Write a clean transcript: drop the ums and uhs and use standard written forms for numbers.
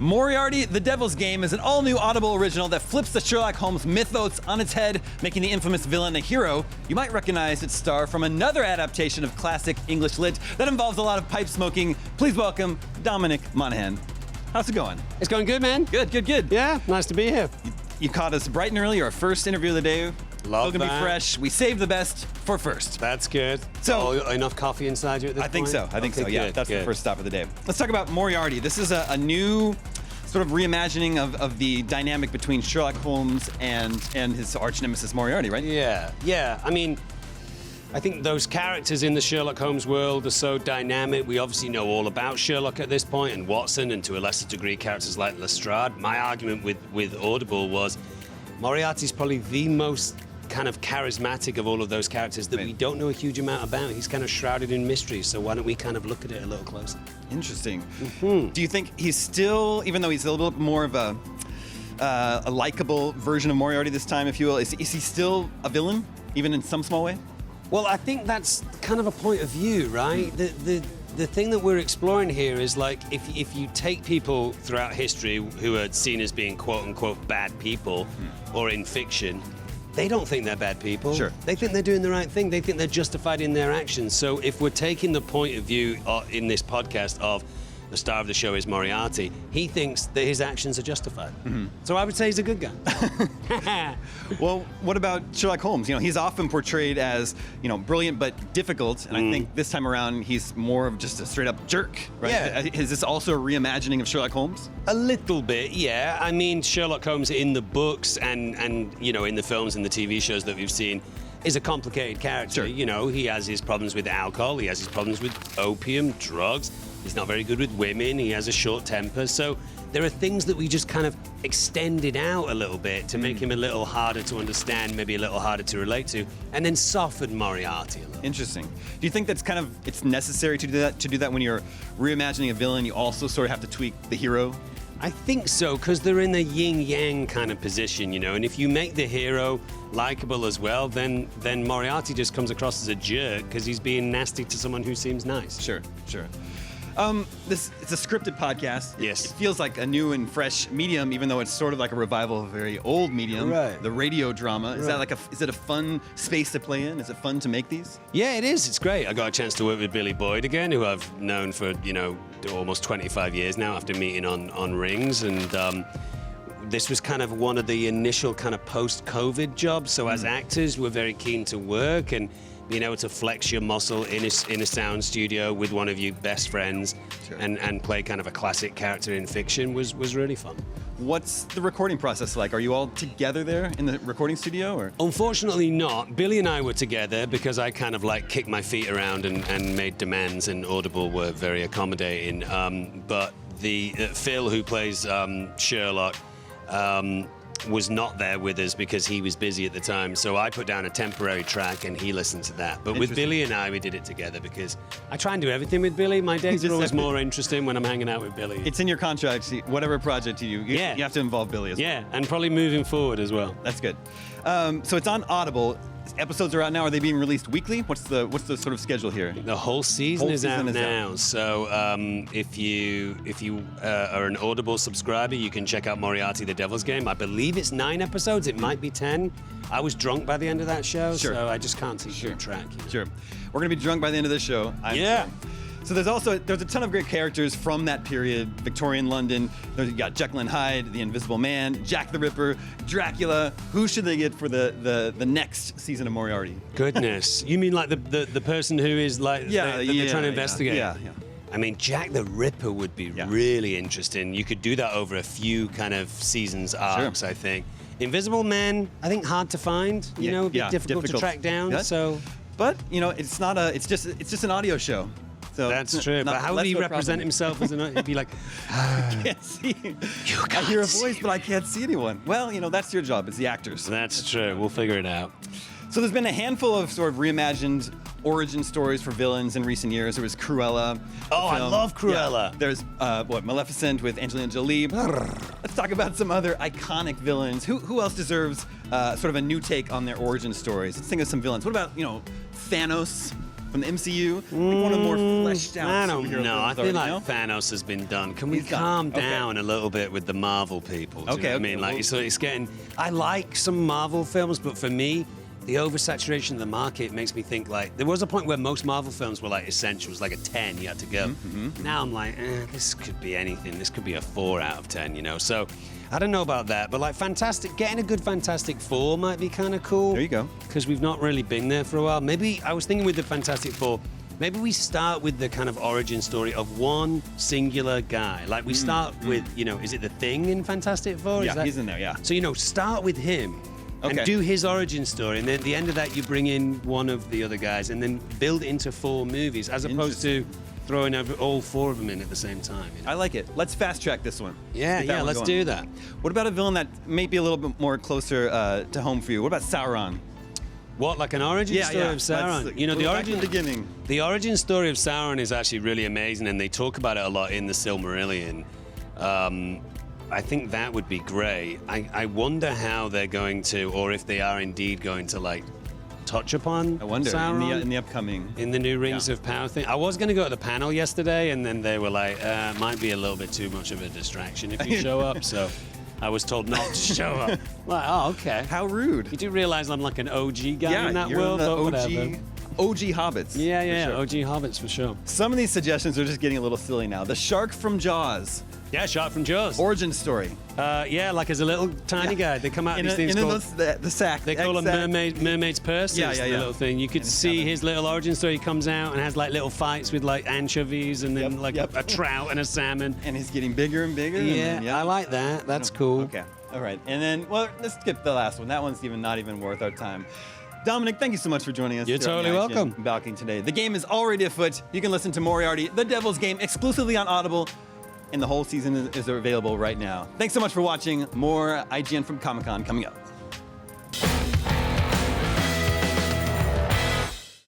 Moriarty, The Devil's Game is an all-new Audible original that flips the Sherlock Holmes mythos on its head, making the infamous villain a hero. You might recognize its star from another adaptation of classic English lit that involves a lot of pipe smoking. Please welcome Dominic Monaghan. How's it going? It's going good, man. Good. Yeah, nice to be here. You caught us bright and early, our first interview of the day. Love Still gonna that. be fresh. We saved the best for first. That's good. So- enough coffee inside you at this I think point? so. I think so. Yeah, good, that's good. the first stop of the day. Let's talk about Moriarty. This is a new sort of reimagining of the dynamic between Sherlock Holmes and his arch nemesis Moriarty, right? Yeah. I mean, I think those characters in the Sherlock Holmes world are so dynamic. We obviously know all about Sherlock at this point, and Watson, and to a lesser degree, characters like Lestrade. My argument with Audible was Moriarty's probably the most kind of charismatic of all of those characters that we don't know a huge amount about. He's kind of shrouded in mystery, so why don't we kind of look at it a little closer? Interesting. Do you think he's still, even though he's a little bit more of a likable version of Moriarty this time, if you will, is he still a villain, even in some small way? Well, I think that's kind of a point of view, right? The thing that we're exploring here is like if you take people throughout history who are seen as being quote unquote bad people or in fiction, they don't think they're bad people. Sure. They think they're doing the right thing. They think they're justified in their actions. So if we're taking the point of view in this podcast of the star of the show is Moriarty, he thinks that his actions are justified. So I would say he's a good guy. Well, what about Sherlock Holmes? You know, he's often portrayed as, you know, brilliant but difficult, and I think this time around he's more of just a straight-up jerk, right? Yeah. Is this also a reimagining of Sherlock Holmes? A little bit, yeah. I mean, Sherlock Holmes in the books and you know, in the films and the TV shows that we've seen is a complicated character. Sure. You know, he has his problems with alcohol, he has his problems with opium, drugs. He's not very good with women, he has a short temper. So there are things that we just kind of extended out a little bit to make him a little harder to understand, maybe a little harder to relate to, and then soften Moriarty a little. Interesting. Do you think that's kind of, it's necessary to do that? To do that when you're reimagining a villain, you also sort of have to tweak the hero? I think so, because they're in a yin-yang kind of position, you know, and if you make the hero likable as well, then Moriarty just comes across as a jerk because he's being nasty to someone who seems nice. Sure. It's a scripted podcast. Yes. It feels like a new and fresh medium, even though it's sort of like a revival of a very old medium. Right. The radio drama. Is Right. that is it a fun space to play in? Is it fun to make these? Yeah, it is. It's great. I got a chance to work with Billy Boyd again, who I've known for, you know, almost 25 years now after meeting on Rings. And this was kind of one of the initial kind of post-COVID jobs. So as actors, we're very keen to work, and being able to flex your muscle in a sound studio with one of your best friends. Sure. and play kind of a classic character in fiction was really fun. What's the recording process like? Are you all together there in the recording studio, or? Unfortunately not. Billy and I were together because I kind of like kicked my feet around and made demands, and Audible were very accommodating. But the Phil, who plays Sherlock, was not there with us because he was busy at the time. So I put down a temporary track and he listened to that. But with Billy and I, we did it together because I try and do everything with Billy. My days are always more interesting when I'm hanging out with Billy. It's in your contract, whatever project you do, you have to involve Billy as well. Yeah, and probably moving forward as well. That's good. So it's on Audible. Episodes are out now. Are they being released weekly? What's the sort of schedule here? The whole season is out now. So if you are an Audible subscriber, you can check out Moriarty: The Devil's Game. I believe it's 9 episodes. It might be 10. I was drunk by the end of that show, so I just can't keep track. You know? Sure. We're gonna be drunk by the end of this show. I'm sure. So there's a ton of great characters from that period, Victorian London. You got Jekyll and Hyde, the Invisible Man, Jack the Ripper, Dracula. Who should they get for the next season of Moriarty? Goodness, you mean like the person who is like they're trying to investigate? Yeah. I mean, Jack the Ripper would be really interesting. You could do that over a few kind of seasons arcs, I think. Invisible Man, I think hard to find. You know, it'd be difficult to track down. Yeah. So, but you know, it's just an audio show. So that's true. But how would he represent himself as an? He'd be like, I can't see. I hear a voice, but I can't see anyone. Well, you know, that's your job. It's the actors. That's true. We'll figure it out. So there's been a handful of sort of reimagined origin stories for villains in recent years. There was Cruella. Oh, I love Cruella. Yeah. There's Maleficent with Angelina Jolie. Let's talk about some other iconic villains. Who else deserves sort of a new take on their origin stories? Let's think of some villains. What about, Thanos? from the MCU? I think one of the more fleshed out I don't superhero know. I films feel already, like no? Thanos has been done. Can we He's done. calm Okay. down a little bit with the Marvel people? Do you know what I mean? Like, Well, so it's getting. I like some Marvel films, but for me, the oversaturation of the market makes me think like there was a point where most Marvel films were like essentials, like a 10, you had to go. Now I'm like, this could be anything. This could be a 4 out of 10, you know? So I don't know about that, but like getting a good Fantastic Four might be kind of cool. There you go. Because we've not really been there for a while. Maybe I was thinking with the Fantastic Four, maybe we start with the kind of origin story of one singular guy. Like we start with, you know, is it the Thing in Fantastic Four? Yeah, he's in there, yeah. So, you know, start with him and Okay. do his origin story. And then at the end of that, you bring in one of the other guys and then build it into 4 movies as opposed to throwing all 4 of them in at the same time. You know? I like it. Let's fast track this one. Yeah, Get that one let's going. do that. What about a villain that may be a little bit more closer to home for you? What about Sauron? What, like an origin story of Sauron? Let's You know, go back to the beginning. The origin story of Sauron is actually really amazing, and they talk about it a lot in the Silmarillion. I think that would be great. I wonder how they're going to, or if they are indeed going to, like, touch upon I wonder Sauron in the upcoming. in the new Rings of Power thing. I was going to go to the panel yesterday, and then they were like, might be a little bit too much of a distraction if you show up, so I was told not to show up. Like, oh, okay. How rude. You do realize I'm like an OG guy in that you're world, the but OG, whatever. OG hobbits. Yeah, for yeah, sure. OG Hobbits for sure. Some of these suggestions are just getting a little silly now. The shark from Jaws, Yeah, Shark from Jaws. origin story. Yeah, like as a little tiny guy. They come out in these things called... the sack. They call them mermaid's purse. Yeah, It's yeah, the yeah. little thing. You could And see cabin. his little origin story. He comes out and has like little fights with like anchovies and then Yep, like yep. a trout and a salmon. And he's getting bigger and bigger. and Yeah, then, I like that. That's cool. Okay. All right. And then, well, let's skip the last one. That one's not even worth our time. Dominic, thank you so much for joining us. You're here on totally the IGN welcome. Balcony today. The game is already afoot. You can listen to Moriarty, The Devil's Game, exclusively on Audible, and the whole season is available right now. Thanks so much for watching. More IGN from Comic-Con coming up.